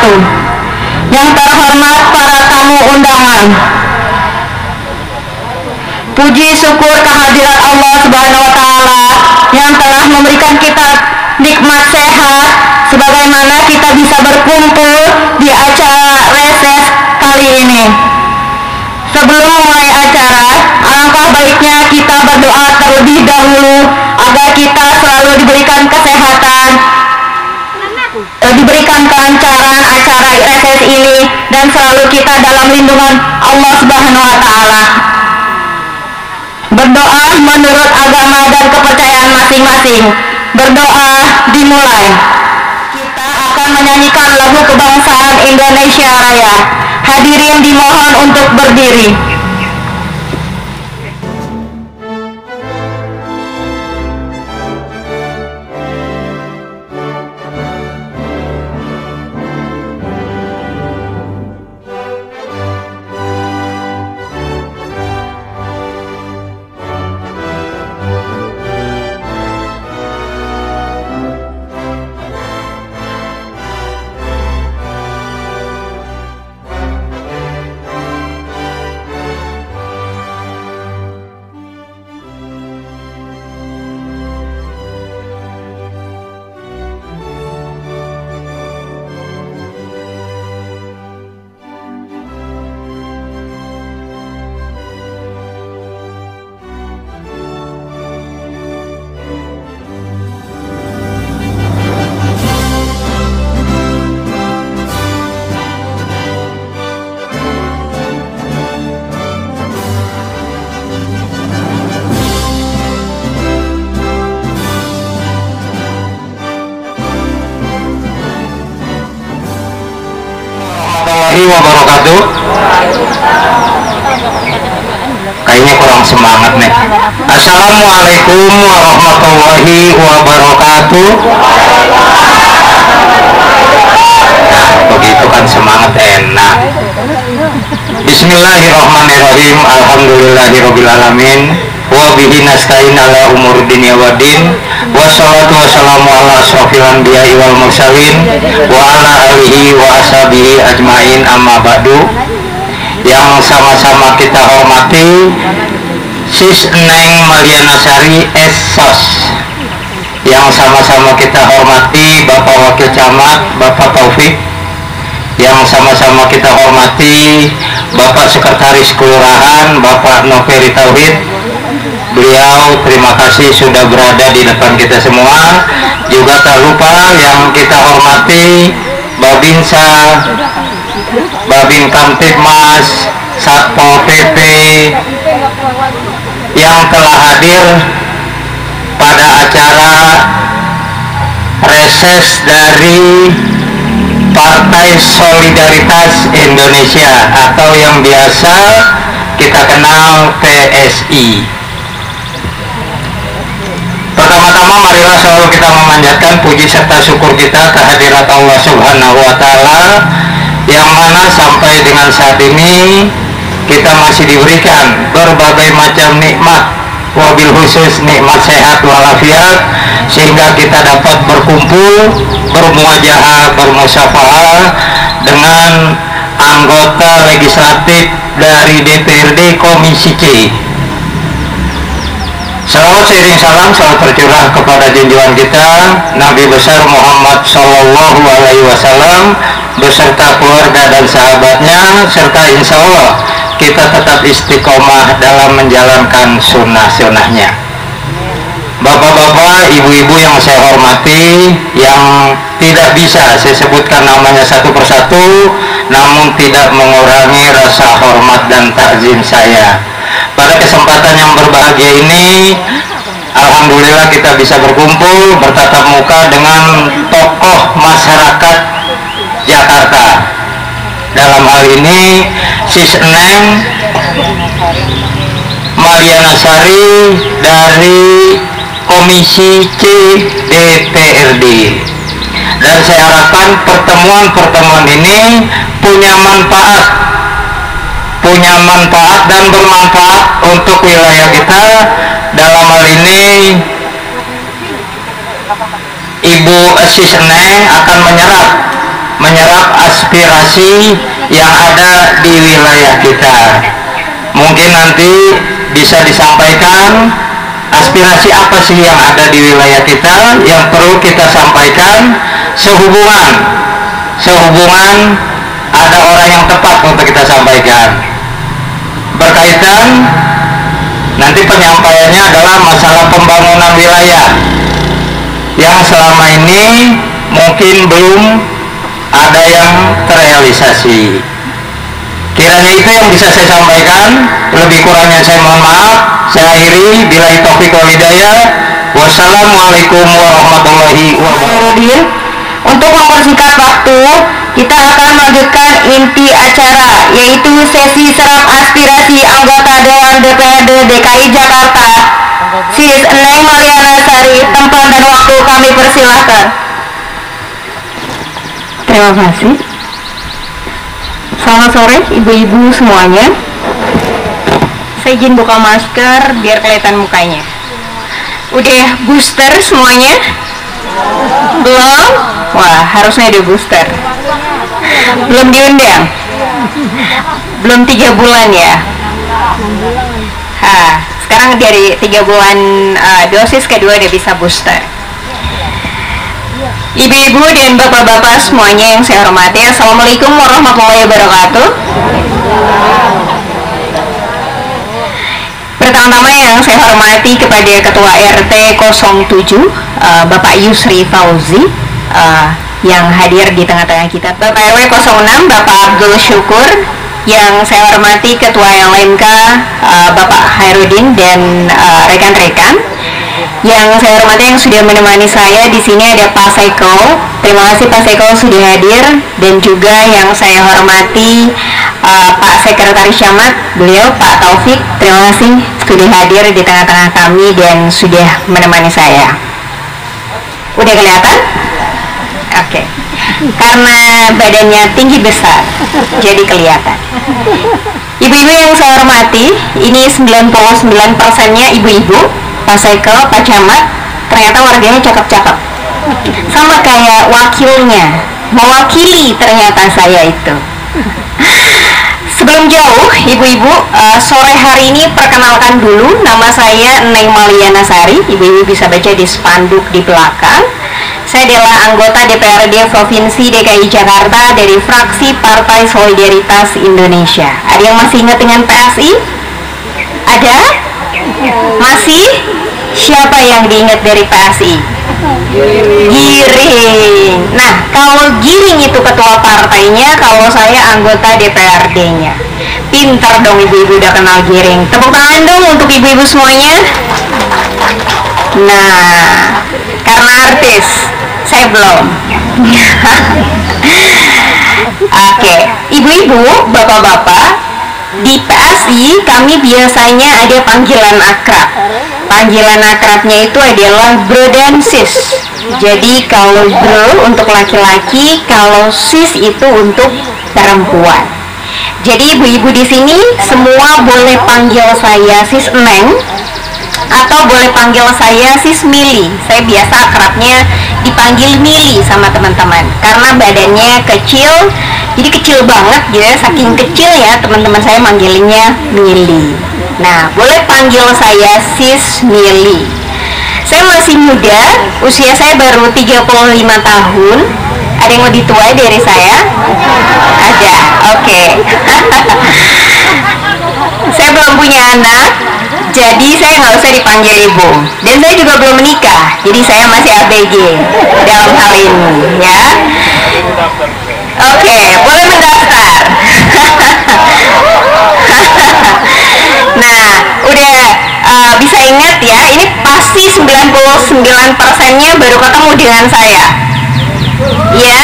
wabarakatuh. Yang terhormat para tamu undangan, puji syukur kehadirat Allah Subhanahu wa Ta'ala yang telah memberikan kita nikmat sehat sebagaimana kita bisa berkumpul di acara reses kali ini. Sebelum mulai acara, alangkah baiknya kita berdoa terlebih dahulu agar kita selalu diberikan kesehatan, diberikan kelancaran acara reses ini, dan selalu kita dalam lindungan Allah Subhanahu wa Ta'ala. Berdoa menurut agama dan kepercayaan masing-masing. Berdoa dimulai. Kita akan menyanyikan lagu kebangsaan Indonesia Raya. Hadirin dimohon untuk berdiri. Wabarakatuh. Kayaknya kurang semangat nih. Assalamualaikum warahmatullahi wabarakatuh. Nah, begitu kan semangat enak. Bismillahirrahmanirrahim. Alhamdulillahirabbil alamin. Wa bihi nasta'in ala umur dunya waddin. Wassalatu wassalamu ala asrofil anbiya'i wal mursalin wa ala alihi wa ashabihi ajmain, amma ba'du. Yang sama-sama kita hormati Sis Neng Maliana Sari SSOS, yang sama-sama kita hormati Bapak Wakil Camat Bapak Taufik, yang sama-sama kita hormati Bapak Sekretaris Kelurahan Bapak Noveri Tauhid. Beliau terima kasih sudah berada di depan kita semua. Juga tak lupa yang kita hormati Babinsa, Babin Kamtibmas, Satpol PP yang telah hadir pada acara reses dari Partai Solidaritas Indonesia atau yang biasa kita kenal PSI. Pertama-tama marilah selalu kita memanjatkan puji serta syukur kita kehadirat Allah Subhanahu wa Ta'ala, yang mana sampai dengan saat ini kita masih diberikan berbagai macam nikmat, wabil khusus nikmat sehat walafiat, sehingga kita dapat berkumpul, bermuajahah, bermusyafahah dengan anggota legislatif dari DPRD Komisi C. Salawat seiring salam selalu tercurah kepada junjungan kita Nabi besar Muhammad Sallallahu Alaihi Wasallam beserta keluarga dan sahabatnya, serta insya Allah kita tetap istiqomah dalam menjalankan sunnah-sunnahnya. Bapak-bapak, ibu-ibu yang saya hormati, yang tidak bisa saya sebutkan namanya satu persatu, namun tidak mengurangi rasa hormat dan takzim saya. Pada kesempatan yang berbahagia ini, alhamdulillah kita bisa berkumpul bertatap muka dengan tokoh masyarakat Jakarta. Dalam hal ini Sis Neng Maliana Sari dari Komisi C DPRD. Dan saya harapkan pertemuan-pertemuan ini punya manfaat dan bermanfaat untuk wilayah kita. Dalam hal ini Ibu Sis Neng akan menyerap menyerap aspirasi yang ada di wilayah kita. Mungkin nanti bisa disampaikan aspirasi apa sih yang ada di wilayah kita yang perlu kita sampaikan sehubungan ada orang yang tepat untuk kita sampaikan. Berkaitan nanti penyampaiannya adalah masalah pembangunan wilayah yang selama ini mungkin belum ada yang terrealisasi. Kiranya itu yang bisa saya sampaikan. Lebih kurangnya saya mohon maaf. Saya akhiri, billahi taufiq wal hidayah. Wassalamualaikum warahmatullahi wabarakatuh. Untuk mempersingkat waktu, kita akan melanjutkan inti acara, yaitu sesi serap aspirasi anggota Dewan DPRD DKI Jakarta. Sis Neng Mariana Sari, tempat dan waktu kami persilahkan. Terima kasih. Selamat sore ibu-ibu semuanya. Saya izin buka masker biar kelihatan mukanya. Udah booster semuanya? Belum? Wah, harusnya di booster. Belum diundang? Belum 3 bulan ya? Sekarang dari 3 bulan dosis kedua udah bisa booster. Ibu-ibu dan bapak-bapak semuanya yang saya hormati, Assalamualaikum warahmatullahi wabarakatuh. Pertama-tama yang saya hormati kepada Ketua RT 07 Bapak Yusri Fauzi yang hadir di tengah-tengah kita, Bapak RW 06 Bapak Abdul Syukur, yang saya hormati Ketua yang lainnya Bapak Hairudin dan rekan-rekan. Yang saya hormati yang sudah menemani saya di sini ada Pak Seko. Terima kasih Pak Seko sudah hadir, dan juga yang saya hormati Pak Sekretaris Camat, beliau Pak Taufik. Terima kasih sudah hadir di tengah-tengah kami dan sudah menemani saya. Udah kelihatan? Oke. Karena badannya tinggi besar, jadi kelihatan. Ibu-ibu yang saya hormati, ini 99%-nya ibu-ibu. Pak Seko, Pak Camat, ternyata warganya cakep-cakep. Sama kayak wakilnya, mewakili ternyata saya itu. Sebelum jauh, ibu-ibu, sore hari ini perkenalkan dulu, nama saya Neng Mariana Sari. Ibu-ibu bisa baca di spanduk di belakang. Saya adalah anggota DPRD Provinsi DKI Jakarta dari fraksi Partai Solidaritas Indonesia. Ada yang masih ingat dengan PSI? Ada? Masih? Siapa yang diingat dari PSI? Giring. Nah, kalau Giring itu ketua partainya, kalau saya anggota DPRD-nya. Pintar dong ibu-ibu udah kenal Giring. Tepuk tangan dong untuk ibu-ibu semuanya. Nah, karena artis, saya belum. Oke, ibu-ibu, bapak-bapak, di PSI kami biasanya ada panggilan akrab. Panggilan akrabnya itu adalah bro dan sis. Jadi kalau bro untuk laki-laki, kalau sis itu untuk perempuan. Jadi ibu-ibu di sini semua boleh panggil saya sis Neng, atau boleh panggil saya sis Mili. Saya biasa akrabnya dipanggil Mili sama teman-teman karena badannya kecil, jadi kecil banget gitu ya. Saking kecil ya teman-teman saya manggilinnya Mili. Nah, boleh panggil saya sis Mili. Saya masih muda, usia saya baru 35 tahun. Ada yang lebih tua dari saya? Ada, oke. Saya belum punya anak, jadi saya nggak usah dipanggil ibu. Dan saya juga belum menikah, jadi saya masih ABG dalam hal ini, ya. Oke, boleh mendaftar. Nah, udah bisa ingat ya, ini pasti 99%-nya baru ketemu dengan saya. Ya,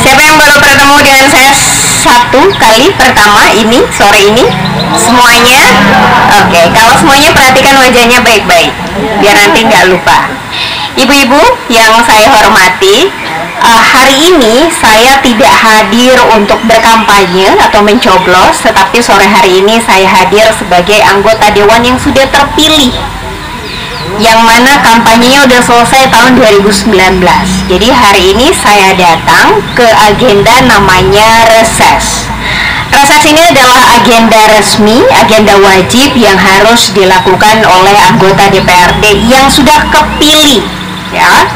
siapa yang baru bertemu dengan saya satu kali pertama ini, sore ini? Semuanya? Oke, kalau semuanya perhatikan wajahnya baik-baik, biar nanti nggak lupa. Ibu-ibu yang saya hormati, hari ini saya tidak hadir untuk berkampanye atau mencoblos, tetapi sore hari ini saya hadir sebagai anggota dewan yang sudah terpilih. yang mana kampanyenya udah selesai tahun 2019. Jadi hari ini saya datang ke agenda namanya reses. Reses ini adalah agenda resmi, agenda wajib yang harus dilakukan oleh anggota DPRD yang sudah kepilih, ya.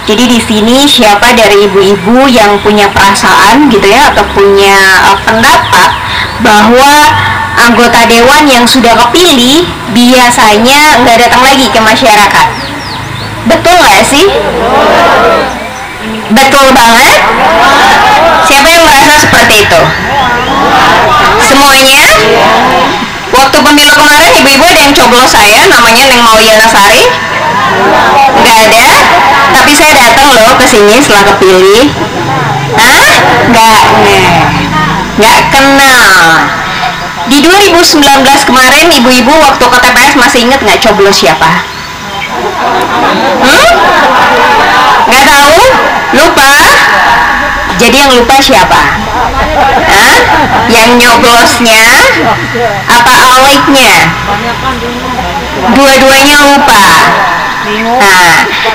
Jadi di sini siapa dari ibu-ibu yang punya perasaan gitu ya, atau punya pendapat bahwa anggota dewan yang sudah kepilih biasanya nggak datang lagi ke masyarakat. Betul nggak sih? Betul banget. Siapa yang merasa seperti itu? Semuanya? Waktu pemilu kemarin ibu-ibu ada yang coblos saya, namanya Neng Mauliana Sari? Nggak ada. Tapi saya datang loh ke sini setelah kepilih. Hah? Nggak kenal. Di 2019 kemarin ibu-ibu waktu ke TPS masih inget nggak coblos siapa? Nggak tahu? Lupa? Jadi yang lupa siapa? Hah? Yang nyoblosnya apa aliknya? Dua-duanya lupa. Nah,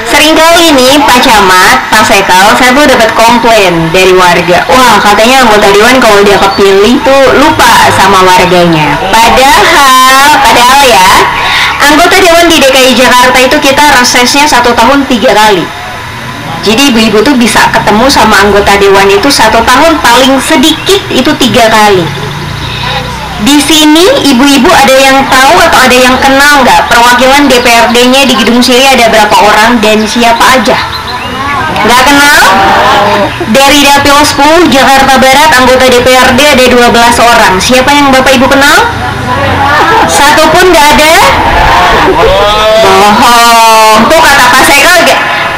seringkali nih Pak Camat, Pak Sekal, saya tuh dapat komplain dari warga. Wah, katanya anggota dewan kalau dia kepilih tuh lupa sama warganya. Padahal ya, anggota dewan di DKI Jakarta itu kita resesnya 1 tahun 3 kali. Jadi ibu-ibu tuh bisa ketemu sama anggota dewan itu 1 tahun paling sedikit itu 3 kali. Di sini ibu-ibu ada yang tahu atau ada yang kenal nggak perwakilan DPRD-nya di Gedung Siri ada berapa orang dan siapa aja? Nggak kenal? Dari Dapil 10 Jakarta Barat anggota DPRD ada 12 orang. Siapa yang Bapak Ibu kenal? Satu pun nggak ada? Bohong. Tuh kata Pak Sekal,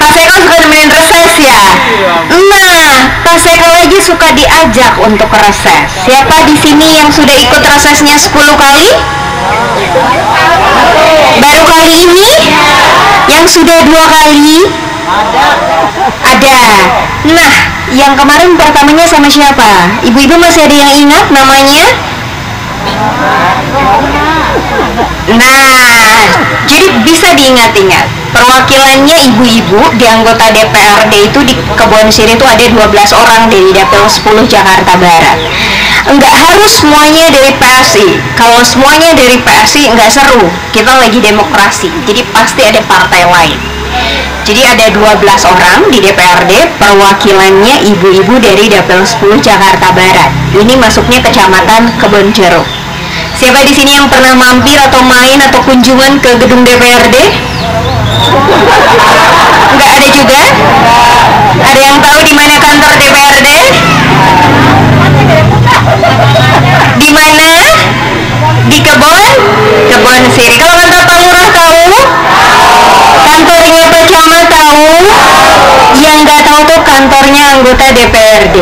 Pak Sekal suka nemenin reses ya? Nah, Pak Sekal aja suka diajak untuk reses. Siapa di sini yang sudah ikut resesnya 10 kali? Baru kali ini? Yang sudah 2 kali? Ada. Nah, yang kemarin pertamanya sama siapa? Ibu-ibu masih ada yang ingat namanya? Nah, jadi bisa diingat-ingat. Perwakilannya ibu-ibu di anggota DPRD itu di Kebon Siri itu ada 12 orang dari Dapil 10 Jakarta Barat. Enggak harus semuanya dari PSI. Kalau semuanya dari PSI enggak seru. Kita lagi demokrasi. Jadi pasti ada partai lain. Jadi ada 12 orang di DPRD, perwakilannya ibu-ibu dari Dapil 10 Jakarta Barat. Ini masuknya kecamatan Kebon Jeruk. Siapa di sini yang pernah mampir atau main atau kunjungan ke gedung DPRD? Nggak ada juga? Ada yang tahu di mana kantor DPRD? Di mana? Di Kebon Siri. Kalau kantor Pak Lurah tahu? Kantornya Pak Camat tahu? Yang nggak tahu tuh kantornya anggota DPRD.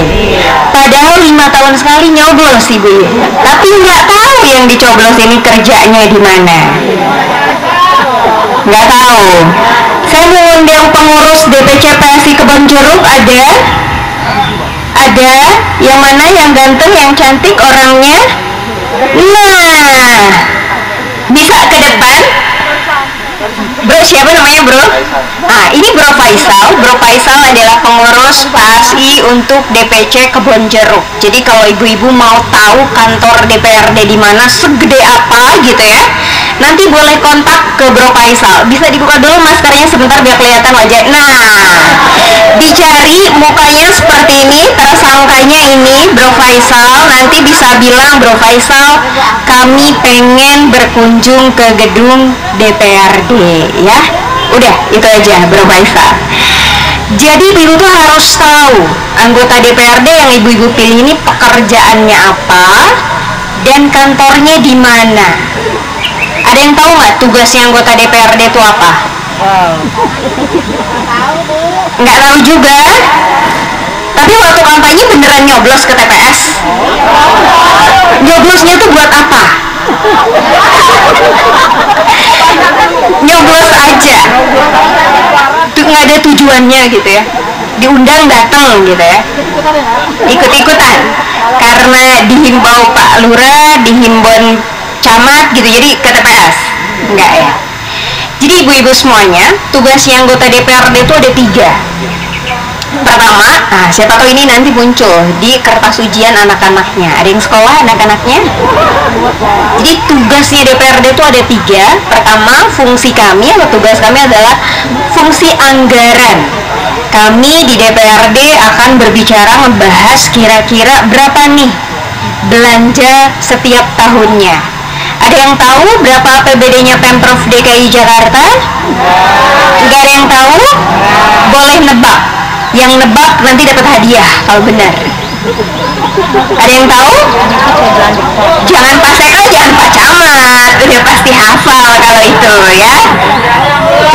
Padahal 5 tahun sekali nyoblos ibu, tapi nggak tahu yang dicoblos ini kerjanya di mana. Nggak tahu. Saya mau undang pengurus DPC PSI Kebon Jeruk ada yang mana yang ganteng, yang cantik orangnya. Nah, bisa ke depan. Bro, siapa namanya bro? Nah, ini Bro Faisal. Bro Faisal adalah pengurus PSI untuk DPC Kebon Jeruk. Jadi kalau ibu-ibu mau tahu kantor DPRD di mana, segede apa gitu ya, nanti boleh kontak ke Bro Faisal. Bisa dibuka dulu maskernya sebentar biar kelihatan wajah. Nah, dicari mukanya seperti ini, tersangkanya ini Bro Faisal. Nanti bisa bilang, Bro Faisal, kami pengen berkunjung ke gedung DPRD ya. Udah, itu aja Bro Faisal. Jadi ibu tuh harus tahu anggota DPRD yang ibu-ibu pilih ini pekerjaannya apa dan kantornya di mana. Ada yang tahu nggak tugasnya anggota DPRD itu apa? Nggak tahu juga. Tapi waktu kampanye beneran nyoblos ke TPS? Nyoblosnya tuh buat apa? Nyoblos aja, nggak ada tujuannya gitu ya. Diundang datang gitu ya, ikut-ikutan karena dihimbau Pak Lurah, dihimbau camat gitu, jadi ke TPS enggak ya. Jadi ibu-ibu semuanya, tugasnya anggota DPRD itu ada 3. Pertama, siapa tahu ini nanti muncul di kertas ujian anak-anaknya. Ada yang sekolah anak-anaknya? Jadi tugasnya DPRD itu ada 3. Pertama, fungsi kami atau tugas kami adalah fungsi anggaran. Kami di DPRD akan berbicara membahas kira-kira berapa nih belanja setiap tahunnya. Ada yang tahu berapa APBD-nya Pemprov DKI Jakarta? Nggak ada yang tahu? Boleh nebak. Yang nebak nanti dapat hadiah kalau benar. Ada yang tahu? Jangan Pak Seka, jangan Pak Camat, udah pasti hafal kalau itu ya.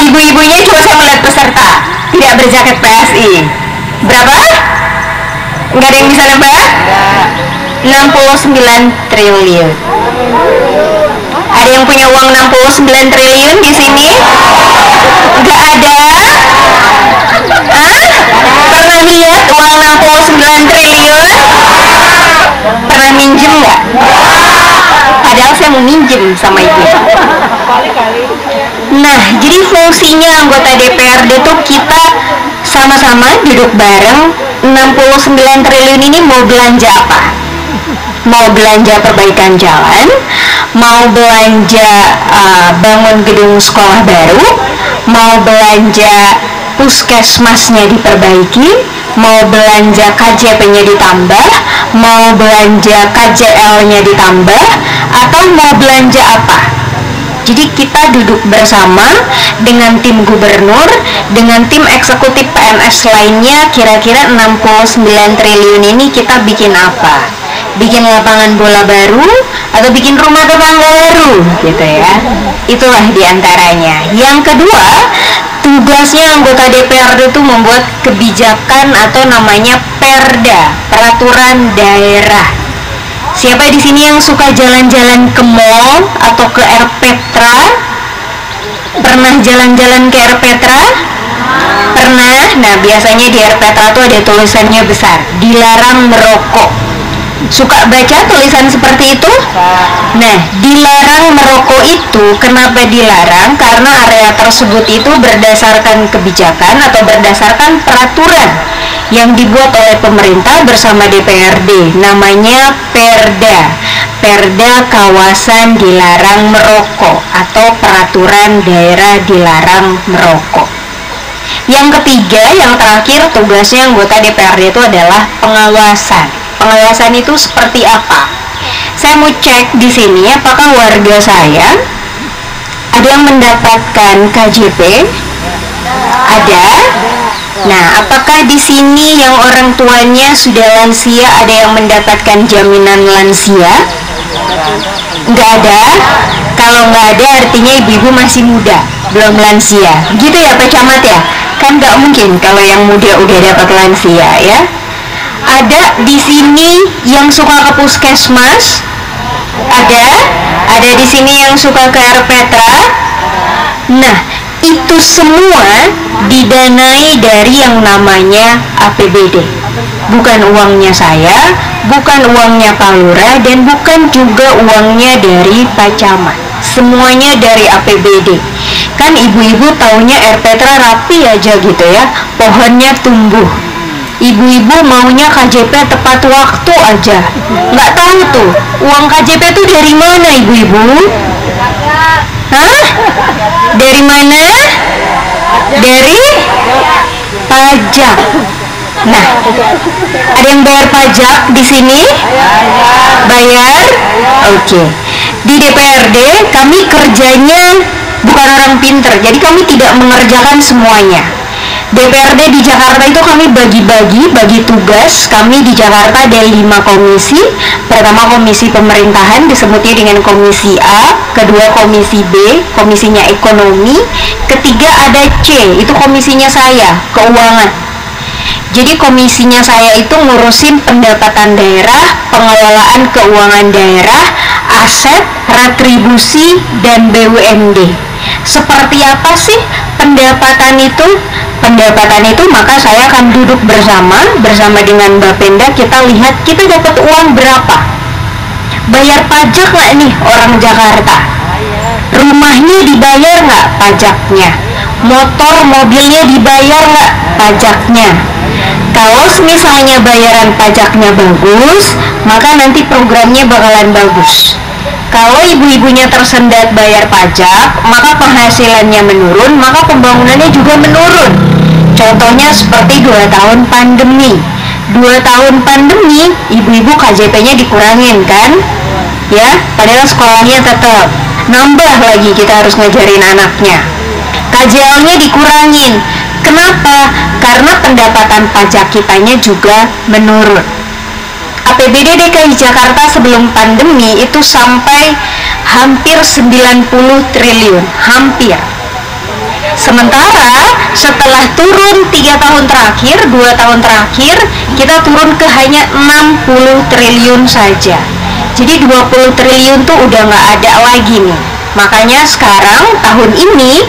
Ibu-ibunya coba saya melihat peserta tidak berjaket PSI. Berapa? Nggak ada yang bisa nebak? 69 triliun. Ada yang punya uang 69 triliun di sini? Nggak ada? Pernah lihat uang 69 triliun? Pernah minjem nggak? Padahal saya mau minjem sama ibu. Nah, jadi fungsinya anggota DPRD tuh kita sama-sama duduk bareng. 69 triliun ini mau belanja apa? Mau belanja perbaikan jalan, mau belanja bangun gedung sekolah baru, mau belanja puskesmasnya diperbaiki, mau belanja KJP-nya ditambah, mau belanja KJL-nya ditambah, atau mau belanja apa? Jadi kita duduk bersama dengan tim gubernur, dengan tim eksekutif PNS lainnya, kira-kira 69 triliun ini kita bikin apa? Bikin lapangan bola baru atau bikin rumah tetangga baru gitu ya. Itulah diantaranya. Yang kedua, tugasnya anggota DPRD itu membuat kebijakan atau namanya perda, peraturan daerah. Siapa di sini yang suka jalan-jalan ke mall atau ke Air Petra? Pernah jalan-jalan ke Air Petra? Pernah? Nah, biasanya di Air Petra tuh ada tulisannya besar, dilarang merokok. Suka baca tulisan seperti itu? Nah, dilarang merokok itu kenapa dilarang? Karena area tersebut itu berdasarkan kebijakan atau berdasarkan peraturan yang dibuat oleh pemerintah bersama DPRD, namanya Perda. Perda Kawasan Dilarang Merokok atau Peraturan Daerah Dilarang Merokok. Yang ketiga, yang terakhir, tugasnya anggota DPRD itu adalah pengawasan. Pengawasan itu seperti apa? Saya mau cek di sini apakah warga saya ada yang mendapatkan KJP? Ada. Nah, apakah di sini yang orang tuanya sudah lansia ada yang mendapatkan jaminan lansia? Nggak ada. Kalau nggak ada artinya ibu-ibu masih muda, belum lansia. Gitu ya Pak Camat ya? Kan nggak mungkin kalau yang muda udah dapat lansia ya. Ada di sini yang suka ke puskesmas? Ada di sini yang suka ke Air Petra? Nah, itu semua didanai dari yang namanya APBD. Bukan uangnya saya, bukan uangnya Pak Lurah, dan bukan juga uangnya dari Pak Camat. Semuanya dari APBD. Kan ibu-ibu taunya Air Petra rapi aja gitu ya, pohonnya tumbuh. Ibu-ibu maunya KJP tepat waktu aja. Nggak tahu tuh, uang KJP itu dari mana ibu-ibu? Hah? Dari mana? Dari pajak. Nah, ada yang bayar pajak di sini? Bayar? Oke. Di DPRD kami kerjanya bukan orang pinter, jadi kami tidak mengerjakan semuanya. DPRD di Jakarta itu kami bagi tugas. Kami di Jakarta ada 5 komisi. Pertama komisi pemerintahan, disebutnya dengan komisi A. Kedua komisi B, komisinya ekonomi. Ketiga ada C, itu komisinya saya, keuangan. Jadi komisinya saya itu ngurusin pendapatan daerah, pengelolaan keuangan daerah, aset, retribusi, dan BUMD. Seperti apa sih pendapatan itu? Pendapatan itu maka saya akan duduk bersama dengan Bapenda, kita lihat kita dapat uang berapa. Bayar pajak nggak nih orang Jakarta? Rumahnya dibayar nggak pajaknya? Motor, mobilnya dibayar nggak pajaknya? Kalau misalnya bayaran pajaknya bagus, maka nanti programnya bakalan bagus. Kalau ibu-ibunya tersendat bayar pajak, maka penghasilannya menurun, maka pembangunannya juga menurun. Contohnya seperti 2 tahun pandemi. 2 tahun pandemi, ibu-ibu KJP-nya dikurangin kan? Ya, padahal sekolahnya tetap. Nambah lagi kita harus ngajarin anaknya. KJL-nya dikurangin. Kenapa? Karena pendapatan pajak kitanya juga menurun. APBD DKI Jakarta sebelum pandemi itu sampai hampir 90 triliun, hampir. Sementara setelah turun 3 tahun terakhir, 2 tahun terakhir, kita turun ke hanya 60 triliun saja. Jadi 20 triliun tuh udah nggak ada lagi nih. Makanya sekarang tahun ini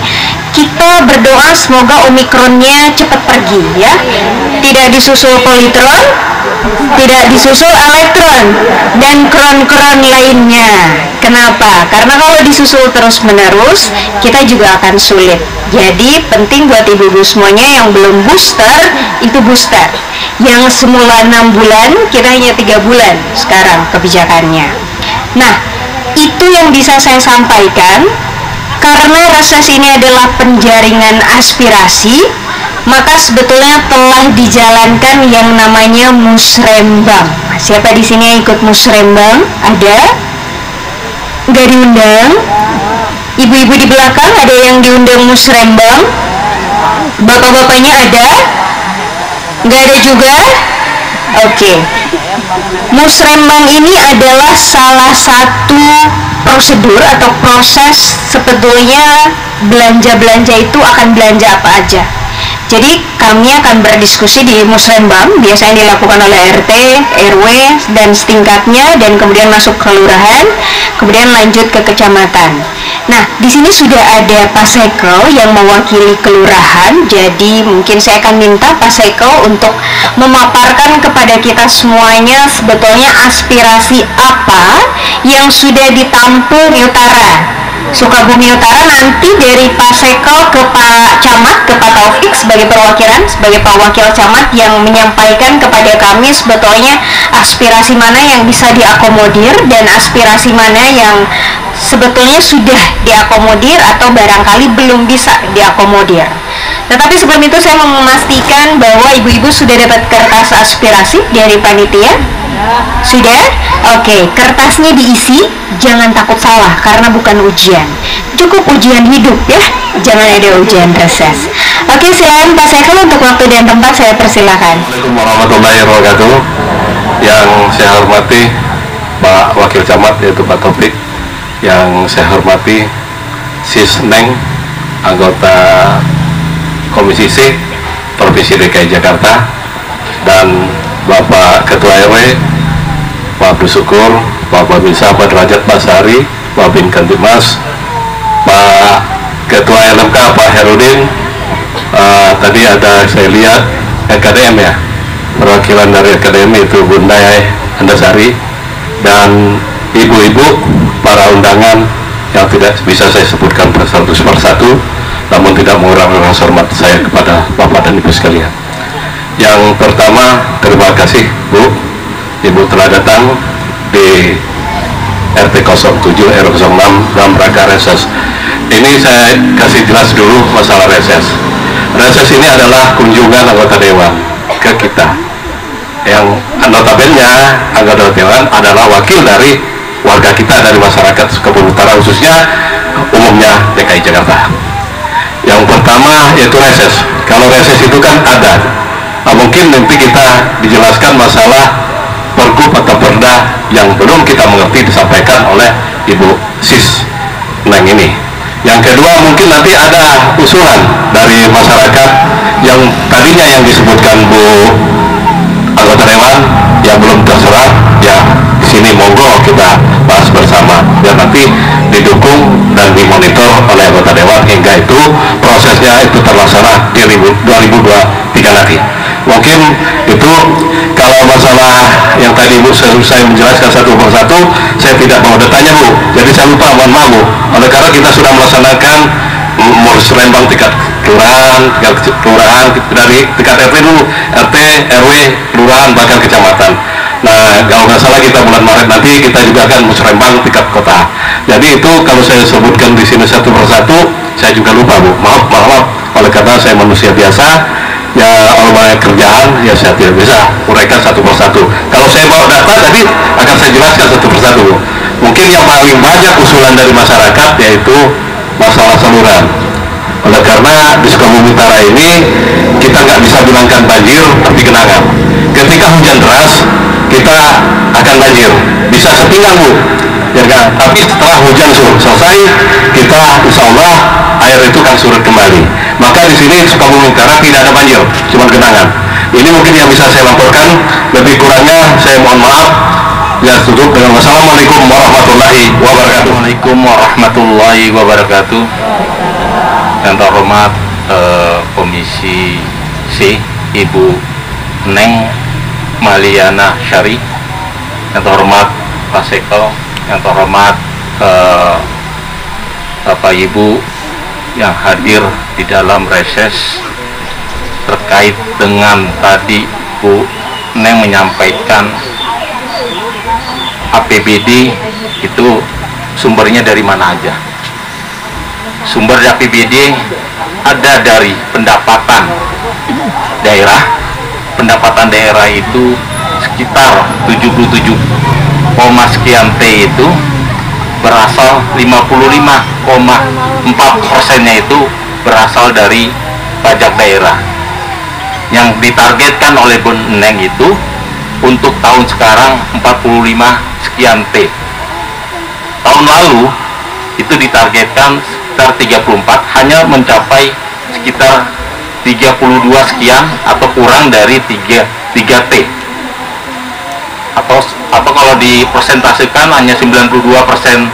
kita berdoa semoga Omikronnya cepat pergi ya. Tidak disusul politron, tidak disusul elektron dan kron-kron lainnya. Kenapa? Karena kalau disusul terus-menerus kita juga akan sulit. Jadi penting buat ibu-ibu semuanya yang belum booster, itu booster. Yang semula 6 bulan, kita hanya 3 bulan sekarang kebijakannya. Nah, itu yang bisa saya sampaikan. Karena reses ini adalah penjaringan aspirasi, maka sebetulnya telah dijalankan yang namanya musrembang. Siapa di sini yang ikut musrembang? Ada? Nggak diundang? Ibu-ibu di belakang ada yang diundang musrembang? Bapak-bapaknya ada? Nggak ada juga? Oke. Musrembang ini adalah salah satu prosedur atau proses sebetulnya belanja-belanja itu akan belanja apa aja. Jadi kami akan berdiskusi di musrembang, biasanya dilakukan oleh RT, RW, dan setingkatnya, dan kemudian masuk ke kelurahan, kemudian lanjut ke kecamatan. Nah, di sini sudah ada Pak Sekel yang mewakili kelurahan, jadi mungkin saya akan minta Pak Sekel untuk memaparkan kepada kita semuanya sebetulnya aspirasi apa yang sudah ditampung Utara. Sukabumi Utara nanti dari Pak Sekel ke Pak Camat, ke Pak Taufik sebagai perwakilan, sebagai Pak Wakil Camat yang menyampaikan kepada kami sebetulnya aspirasi mana yang bisa diakomodir dan aspirasi mana yang sebetulnya sudah diakomodir atau barangkali belum bisa diakomodir. Tetapi sebelum itu saya mau memastikan bahwa ibu-ibu sudah dapat kertas aspirasi dari panitia. Sudah? Oke, kertasnya diisi, jangan takut salah karena bukan ujian. Cukup ujian hidup ya, jangan ada ujian reses. Oke, silakan Pak Sekel untuk waktu dan tempat saya persilakan. Assalamualaikum warahmatullahi wabarakatuh. Yang saya hormati Pak Wakil Camat yaitu Pak Taufik, yang saya hormati Sis Neng, anggota Komisi C Provinsi DKI Jakarta, dan Bapak Ketua RW, Pak Abdul Syukur, Pak Babinsa, Pak Derajat, Pak Sari, Pak Bin Kantimas, Pak Ketua LMK, Pak Herudin, tadi ada saya lihat KDM ya, perwakilan dari akademi itu Bunda Andasari, dan ibu-ibu, para undangan yang tidak bisa saya sebutkan satu persatu, namun tidak mengurangi rasa hormat saya kepada Bapak dan Ibu sekalian. Yang pertama, terima kasih Bu, Ibu telah datang di RT 07 RW 06 dalam rangka reses. Ini saya kasih jelas dulu masalah reses. Reses ini adalah kunjungan anggota dewan ke kita, yang notabene anggota dewan adalah wakil dari warga kita, dari masyarakat Sukabumi Utara, khususnya umumnya DKI Jakarta. Yang pertama yaitu reses. Kalau reses itu kan ada, mungkin nanti kita dijelaskan masalah pergub atau perda yang belum kita mengerti disampaikan oleh Ibu Sis Neng ini. Yang kedua, mungkin nanti ada usulan dari masyarakat yang tadinya yang disebutkan Bu anggota dewan yang belum terserap, ya di sini monggo kita bahas bersama biar nanti didukung dan dimonitor oleh anggota dewan hingga itu prosesnya itu terlaksana di 2023 nanti. Mungkin itu kalau masalah yang tadi Bu saya menjelaskan satu persatu, saya tidak mau detailnya Bu, jadi saya lupa, mohon maaf Bu. Oleh karena kita sudah melaksanakan musrembang tingkat kelurahan, dari tingkat RT dulu, RT, RW, kelurahan, bahkan kecamatan. Nah, kalau nggak salah kita bulan Maret nanti kita juga akan musrembang tingkat kota. Jadi itu kalau saya sebutkan di sini satu persatu, saya juga lupa Bu. Maaf. Oleh karena saya manusia biasa, ya kalau banyak kerjaan, ya saya tidak bisa uraikan satu persatu. Kalau saya bawa data tadi akan saya jelaskan satu persatu Bu. Mungkin yang paling banyak usulan dari masyarakat yaitu masalah saluran. Oleh karena di Sukabumi Utara ini kita nggak bisa bilangkan banjir, tapi genangan. Ketika hujan deras kita akan banjir, bisa sepinggang Bu, ya kan? Tapi setelah hujan selesai, kita insya Allah air itu akan surut kembali. Maka di sini Sukabumi Utara tidak ada banjir, cuma genangan. Ini mungkin yang bisa saya laporkan. Lebih kurangnya saya mohon maaf. Ya, tutup dengan wassalamualaikum warahmatullahi wabarakatuh. Assalamualaikum warahmatullahi wabarakatuh. Yang terhormat Komisi C Ibu Neng Maliana Syari, yang terhormat Pak Seko, yang terhormat Bapak Ibu yang hadir di dalam reses terkait dengan tadi Bu Neng menyampaikan APBD itu sumbernya dari mana aja. Sumber APBD ada dari pendapatan daerah. Pendapatan daerah itu sekitar 77, sekian T itu berasal 55,4%-nya itu berasal dari pajak daerah. Yang ditargetkan oleh Bu Neng itu untuk tahun sekarang 45 sekian T. Tahun lalu itu ditargetkan sekitar 34, hanya mencapai sekitar 32 sekian atau kurang dari 3 T. Atau kalau dipresentasikan hanya 92%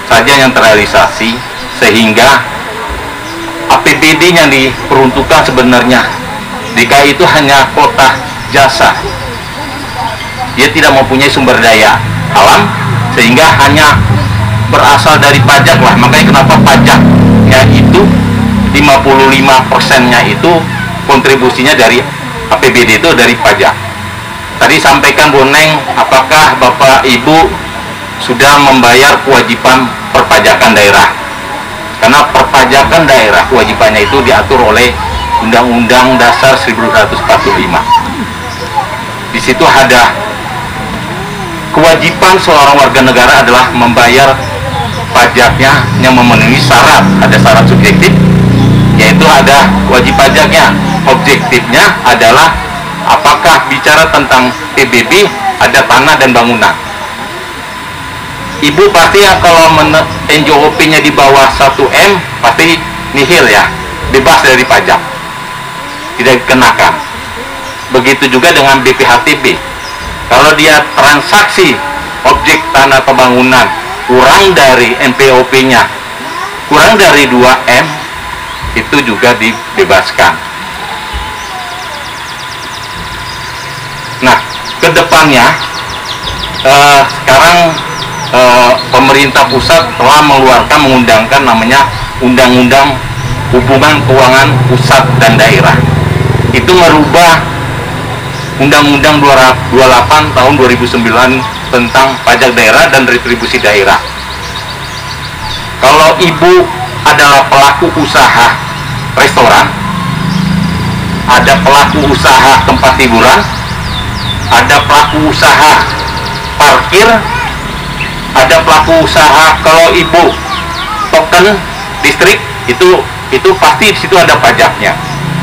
saja yang terrealisasi, sehingga APBD yang diperuntukkan sebenarnya DKI itu hanya kota jasa. Dia tidak mempunyai sumber daya alam, sehingga hanya berasal dari pajak lah. Makanya kenapa pajaknya itu 55%-nya itu kontribusinya dari APBD itu dari pajak. Tadi sampaikan Bu Neng, apakah Bapak Ibu sudah membayar kewajiban perpajakan daerah? Karena perpajakan daerah kewajibannya itu diatur oleh Undang-Undang Dasar 1945. Di situ ada kewajiban seorang warga negara adalah membayar pajaknya yang memenuhi syarat. Ada syarat subjektif, yaitu ada wajib pajaknya. Objektifnya adalah apakah bicara tentang PBB, ada tanah dan bangunan. Ibu pasti ya kalau NJOP-nya di bawah 1M pasti nihil ya, bebas dari pajak, tidak dikenakan. Begitu juga dengan BPHTB. Kalau dia transaksi objek tanah atau bangunan kurang dari NPOP-nya, kurang dari 2M, itu juga dibebaskan. Nah, kedepannya sekarang pemerintah pusat telah mengundangkan namanya Undang-Undang Hubungan Keuangan Pusat dan Daerah. Itu merubah Undang-Undang 28 tahun 2009 tentang pajak daerah dan retribusi daerah. Kalau ibu adalah pelaku usaha restoran, ada pelaku usaha tempat hiburan, ada pelaku usaha parkir, ada pelaku usaha, kalau ibu token listrik itu pasti di situ ada pajaknya.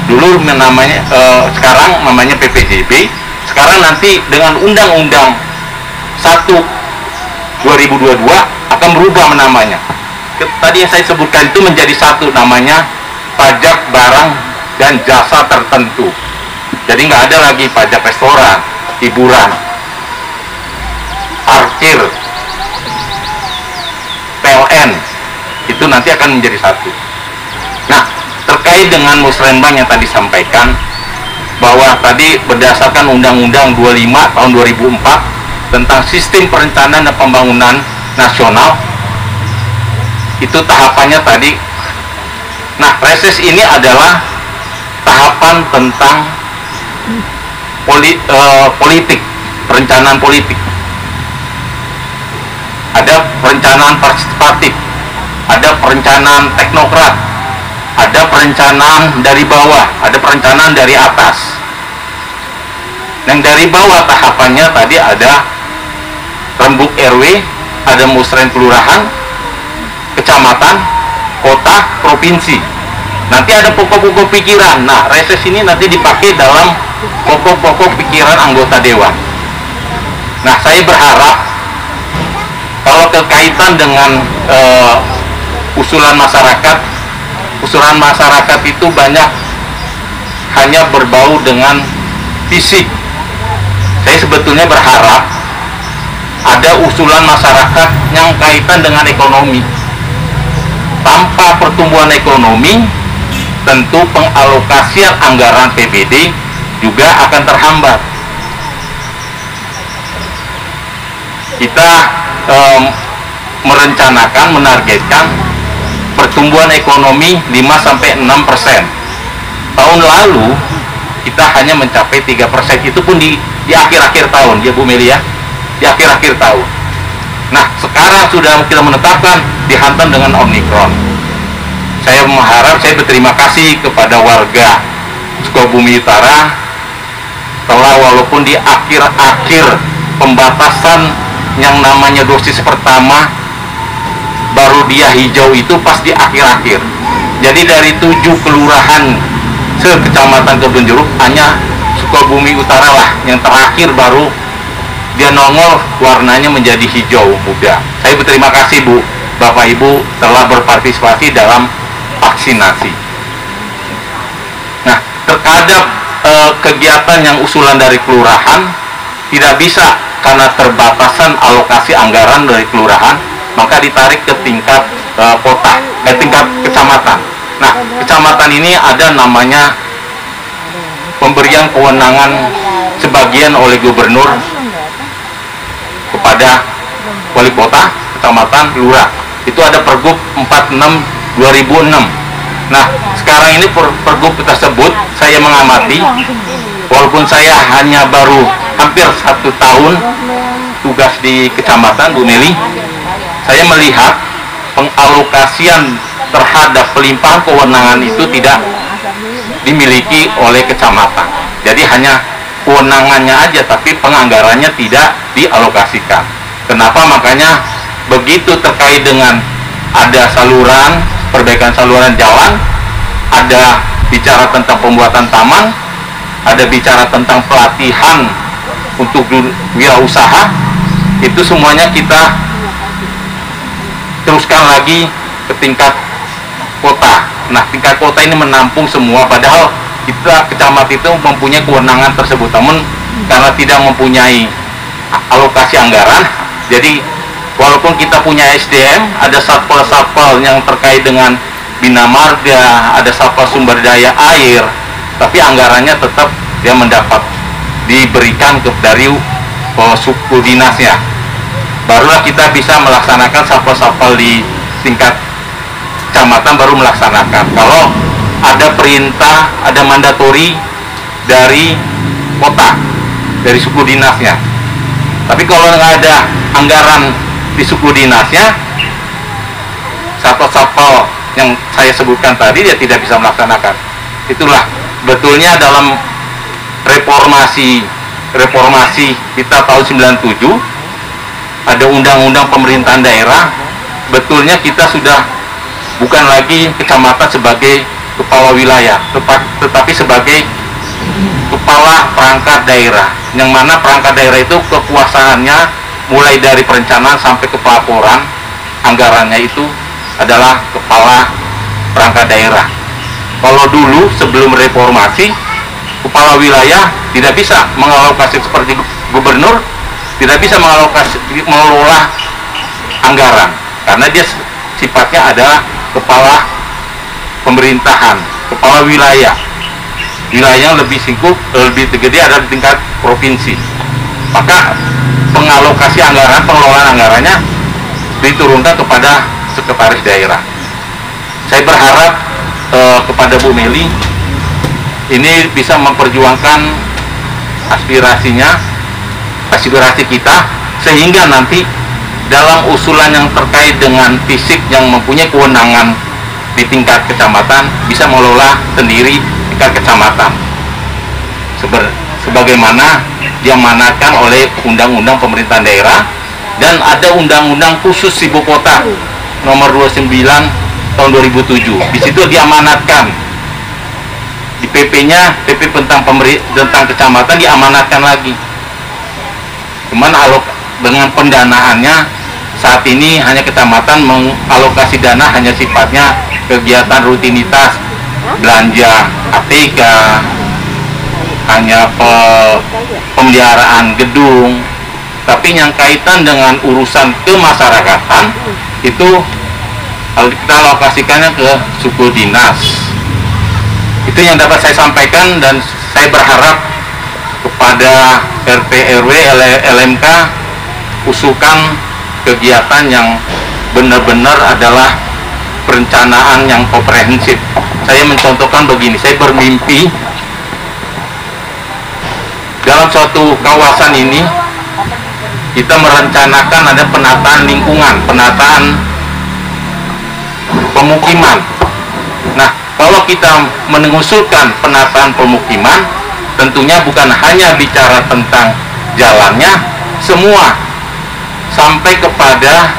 Dulu namanya sekarang namanya PPJB, sekarang nanti dengan Undang-Undang 1 2022 akan berubah namanya. Tadi yang saya sebutkan itu menjadi satu, namanya pajak barang dan jasa tertentu. Jadi nggak ada lagi pajak restoran, hiburan, parkir, PLN, itu nanti akan menjadi satu. Nah, terkait dengan musrembang yang tadi sampaikan, bahwa tadi berdasarkan Undang-Undang 25 tahun 2004 tentang Sistem Perencanaan dan Pembangunan Nasional, itu tahapannya tadi. Nah, reses ini adalah tahapan tentang politik, perencanaan politik. Ada perencanaan partisipatif, ada perencanaan teknokrat, ada perencanaan dari bawah, ada perencanaan dari atas. Yang dari bawah tahapannya tadi ada rembuk RW, ada musren kelurahan, kecamatan, kota, provinsi. Nanti ada pokok-pokok pikiran. Nah, reses ini nanti dipakai dalam pokok-pokok pikiran anggota dewan. Nah, saya berharap kalau berkaitan dengan usulan masyarakat itu banyak hanya berbau dengan fisik. Saya sebetulnya berharap ada usulan masyarakat yang kaitan dengan ekonomi. Tanpa pertumbuhan ekonomi, tentu pengalokasian anggaran PBD juga akan terhambat. Kita merencanakan, menargetkan pertumbuhan ekonomi 5-6%. Tahun lalu kita hanya mencapai 3%, itu pun di akhir-akhir tahun, ya Bu Meli ya, di akhir-akhir tahun. Nah, sekarang sudah kita menetapkan dihantam dengan Omikron. Saya mengharap, saya berterima kasih kepada warga Sukabumi Utara telah, walaupun di akhir-akhir pembatasan yang namanya dosis pertama, baru dia hijau itu pas di akhir-akhir. Jadi dari 7 kelurahan se-Kecamatan Kebonjeruk, hanya Sukabumi Utara lah yang terakhir baru dia nongol warnanya menjadi hijau muda. Saya berterima kasih Bu, Bapak Ibu telah berpartisipasi dalam vaksinasi. Nah, terhadap kegiatan yang usulan dari kelurahan tidak bisa karena terbatasan alokasi anggaran dari kelurahan, maka ditarik ke tingkat kota, tingkat kecamatan. Nah, kecamatan ini ada namanya pemberian kewenangan sebagian oleh gubernur kepada wali kota, kecamatan, lurah. Itu ada Pergub 46/2006. Nah, sekarang ini Pergub tersebut saya mengamati, walaupun saya hanya baru hampir 1 tahun tugas di kecamatan, Bu Meli, saya melihat pengalokasian terhadap pelimpahan kewenangan itu tidak dimiliki oleh kecamatan. Jadi hanya kewenangannya aja, tapi penganggarannya tidak dialokasikan. Kenapa? Makanya begitu terkait dengan ada saluran, perbaikan saluran jalan, ada bicara tentang pembuatan taman, ada bicara tentang pelatihan untuk wirausaha, itu semuanya kita teruskan lagi ke tingkat kota. Nah, tingkat kota ini menampung semua, padahal kita kecamatan itu mempunyai kewenangan tersebut, namun karena tidak mempunyai alokasi anggaran, jadi walaupun kita punya SDM, ada satpol-satpol yang terkait dengan bina marga, ada satpol sumber daya air, tapi anggarannya tetap dia mendapat diberikan dari suku dinasnya. Barulah kita bisa melaksanakan satpol-satpol di tingkat kecamatan, baru melaksanakan. Kalau ada perintah, ada mandatori dari kota, dari suku dinasnya. Tapi kalau nggak ada anggaran di suku dinasnya, satpol-satpol yang saya sebutkan tadi dia tidak bisa melaksanakan. Itulah betulnya dalam reformasi kita tahun 97 ada undang-undang pemerintahan daerah. Betulnya kita sudah bukan lagi kecamatan sebagai kepala wilayah, tetapi sebagai kepala perangkat daerah, yang mana perangkat daerah itu kekuasaannya mulai dari perencanaan sampai ke pelaporan anggarannya itu adalah kepala perangkat daerah. Kalau dulu sebelum reformasi, kepala wilayah tidak bisa mengalokasi seperti gubernur, tidak bisa mengelola anggaran karena dia sifatnya adalah kepala pemerintahan, kepala wilayah. wilayah yang lebih singkup, lebih gede adalah di tingkat provinsi. Maka pengalokasi anggaran, pengelolaan anggarannya diturunkan kepada sekretaris daerah. Saya berharap kepada Bu Meli ini bisa memperjuangkan aspirasi kita, sehingga nanti dalam usulan yang terkait dengan fisik yang mempunyai kewenangan di tingkat kecamatan bisa mengelola sendiri tingkat kecamatan sebagaimana diamanatkan oleh undang-undang pemerintahan daerah, dan ada undang-undang khusus ibu kota nomor 29 tahun 2007. Di situ diamanatkan di PP-nya, PP tentang kecamatan diamanatkan lagi. Cuman dengan pendanaannya saat ini hanya kecamatan mengalokasi dana hanya sifatnya kegiatan rutinitas, belanja ATK, hanya pemeliharaan gedung. Tapi yang kaitan dengan urusan kemasyarakatan itu kita alokasikannya ke suku dinas. Itu yang dapat saya sampaikan, dan saya berharap kepada RT RW LMK usulkan kegiatan yang benar-benar adalah perencanaan yang komprehensif. Saya mencontohkan begini, saya bermimpi dalam suatu kawasan ini kita merencanakan ada penataan lingkungan, penataan pemukiman. Nah, kalau kita mengusulkan penataan pemukiman, tentunya bukan hanya bicara tentang jalannya, semua sampai kepada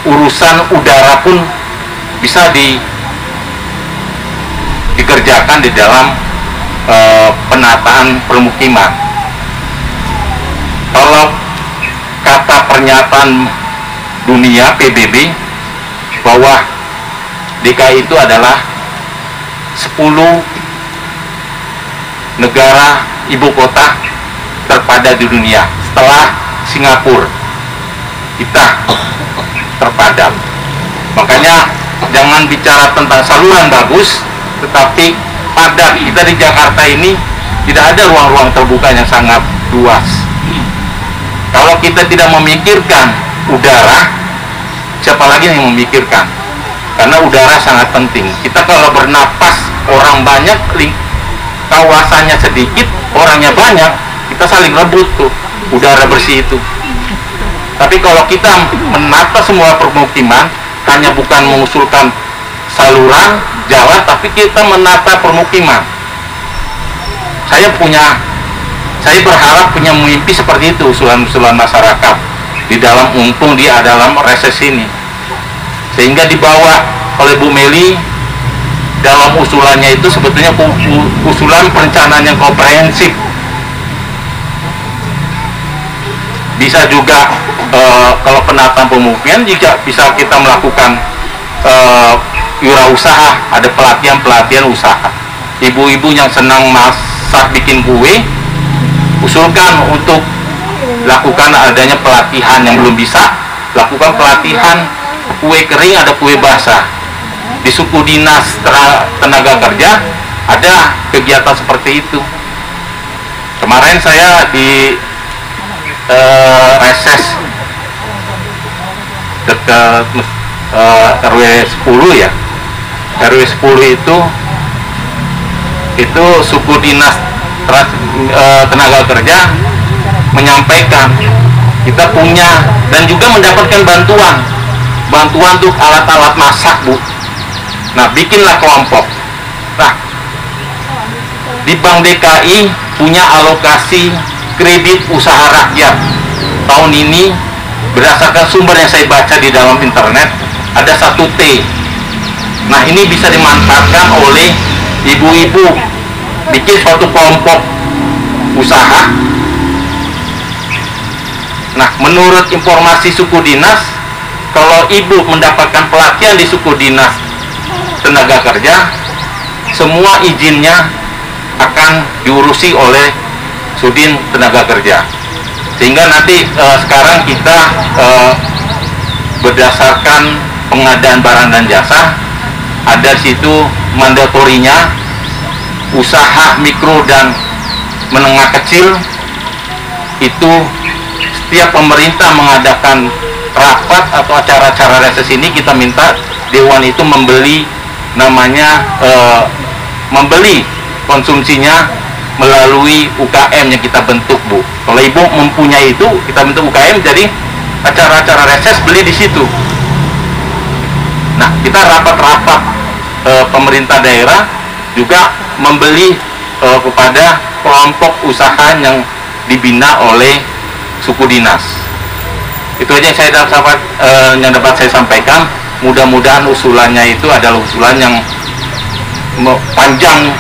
urusan udara pun bisa dikerjakan di dalam penataan permukiman. Kalau kata pernyataan dunia PBB bahwa DKI itu adalah 10 negara ibu kota terpadat di dunia setelah Singapura. Kita terpadat. Makanya jangan bicara tentang saluran bagus, tetapi padat. Kita di Jakarta ini tidak ada ruang-ruang terbuka yang sangat luas. Kalau kita tidak memikirkan udara, siapa lagi yang memikirkan? Karena udara sangat penting. Kita kalau bernapas, orang banyak, kawasannya sedikit, orangnya banyak, kita saling rebut tuh udara bersih itu. Tapi kalau kita menata semua permukiman, hanya bukan mengusulkan saluran, jalan, tapi kita menata permukiman. Saya berharap punya mimpi seperti itu, usulan-usulan masyarakat di dalam mumpung dia dalam reses ini, sehingga dibawa oleh Bu Meli dalam usulannya itu sebetulnya usulan perencanaan yang komprehensif. Bisa juga kalau penataan pemukiman juga bisa kita melakukan wirausaha, ada pelatihan usaha. Ibu-ibu yang senang masak, bikin kue, usulkan untuk lakukan adanya pelatihan. Yang belum bisa, lakukan pelatihan kue kering, ada kue basah. Di suku dinas tenaga kerja ada kegiatan seperti itu. Kemarin saya di reses dekat RW 10 ya. RW 10 itu suku dinas tenaga kerja menyampaikan kita punya dan juga mendapatkan bantuan untuk alat-alat masak, Bu. Nah, bikinlah kelompok. Nah, di Bank DKI punya alokasi kredit usaha rakyat tahun ini, berdasarkan sumber yang saya baca di dalam internet, ada 1T. Nah, ini bisa dimanfaatkan oleh ibu-ibu bikin suatu kelompok usaha. Nah, menurut informasi suku dinas, kalau ibu mendapatkan pelatihan di suku dinas tenaga kerja, semua izinnya akan diurusi oleh Sudin Tenaga Kerja. Sehingga nanti sekarang kita berdasarkan pengadaan barang dan jasa, ada situ mandatorinya usaha mikro dan menengah kecil itu setiap pemerintah mengadakan rapat atau acara-acara reses ini kita minta Dewan itu membeli namanya membeli konsumsinya melalui UKM yang kita bentuk, Bu. Kalau Ibu mempunyai itu, kita bentuk UKM, jadi acara-acara reses beli di situ. Nah, kita rapat-rapat pemerintah daerah juga membeli kepada kelompok usaha yang dibina oleh suku dinas. Itu aja yang dapat saya sampaikan. Mudah-mudahan usulannya itu adalah usulan yang panjang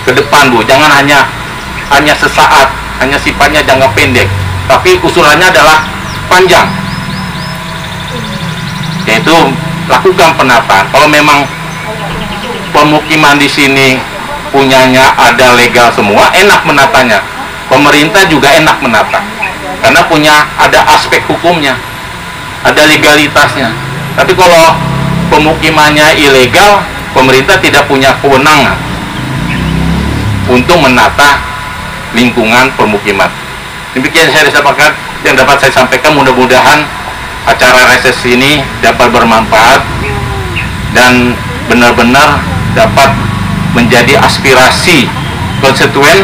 ke depan, Bu. Jangan hanya sesaat, hanya sifatnya jangka pendek, tapi usulannya adalah panjang. Yaitu lakukan penataan. Kalau memang pemukiman di sini punyanya ada legal semua, enak menatanya. Pemerintah juga enak menata, karena ada aspek hukumnya, ada legalitasnya. Tapi kalau pemukimannya ilegal, pemerintah tidak punya kewenangan untuk menata lingkungan permukiman. Demikian yang dapat saya sampaikan. Mudah-mudahan acara reses ini dapat bermanfaat dan benar-benar dapat menjadi aspirasi konstituen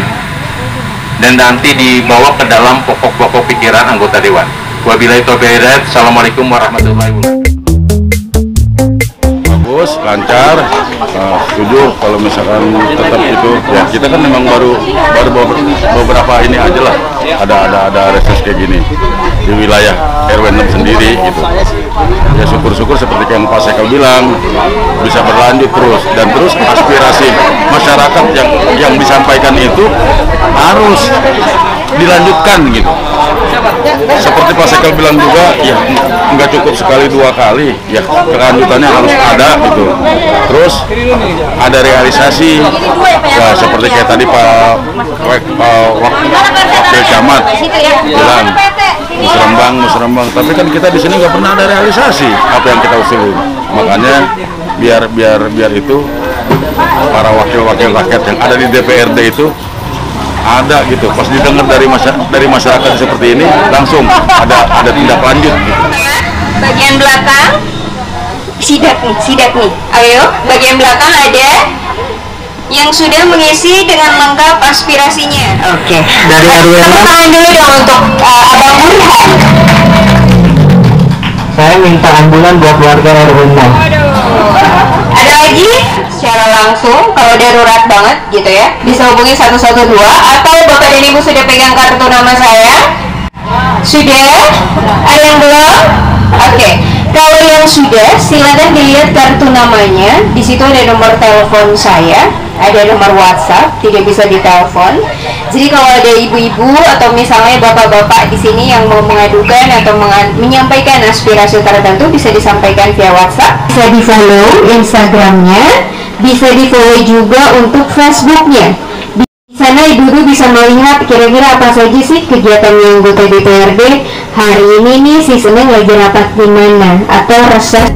dan nanti dibawa ke dalam pokok-pokok pikiran anggota Dewan. Wabillahi taufiq wal hidayah. Assalamualaikum warahmatullahi wabarakatuh. Bagus, lancar, setuju kalau misalkan tetap itu ya, kita kan memang baru beberapa ini aja lah ada reses kayak gini di wilayah RW 6 sendiri gitu. Ya syukur-syukur seperti yang Pak Sekal bilang bisa berlanjut terus, dan terus aspirasi masyarakat yang disampaikan itu harus dilanjutkan gitu. Seperti Pak Sekal bilang juga, ya nggak cukup sekali dua kali, ya kelanjutannya harus ada gitu. Terus ada realisasi, ya seperti kayak tadi Pak Wakil Camat bilang musrembang, tapi kan kita di sini nggak pernah ada realisasi apa yang kita usulin. Makanya biar itu para wakil-wakil rakyat yang ada di DPRD itu ada gitu, pas didengar dari masyarakat seperti ini langsung ada tindak lanjut gitu. Bagian belakang sidak nih. Ayo, bagian belakang ada yang sudah mengisi dengan lengkap aspirasinya. Oke. Dari RW tepuk tangan dulu dong untuk Abang Burhan. Saya minta ambulan buat warga RW 6. Ada lagi? Secara langsung, kalau darurat banget gitu ya, bisa hubungi 112, atau Bapak dan Ibu sudah pegang kartu nama saya? Sudah? Ada yang belum? Oke. Kalau yang sudah, silakan dilihat kartu namanya. Di situ ada nomor telepon saya, ada nomor WhatsApp, tidak bisa ditelepon. Jadi kalau ada ibu-ibu atau misalnya bapak-bapak di sini yang mau mengadukan atau menyampaikan aspirasi tertentu, bisa disampaikan via WhatsApp. Bisa di-follow Instagramnya, bisa di-follow juga untuk Facebooknya. Di sana ibu-ibu bisa melihat kira-kira apa saja sih kegiatannya anggota DPRD hari ini nih, si Senin lagi rapat di mana, atau reses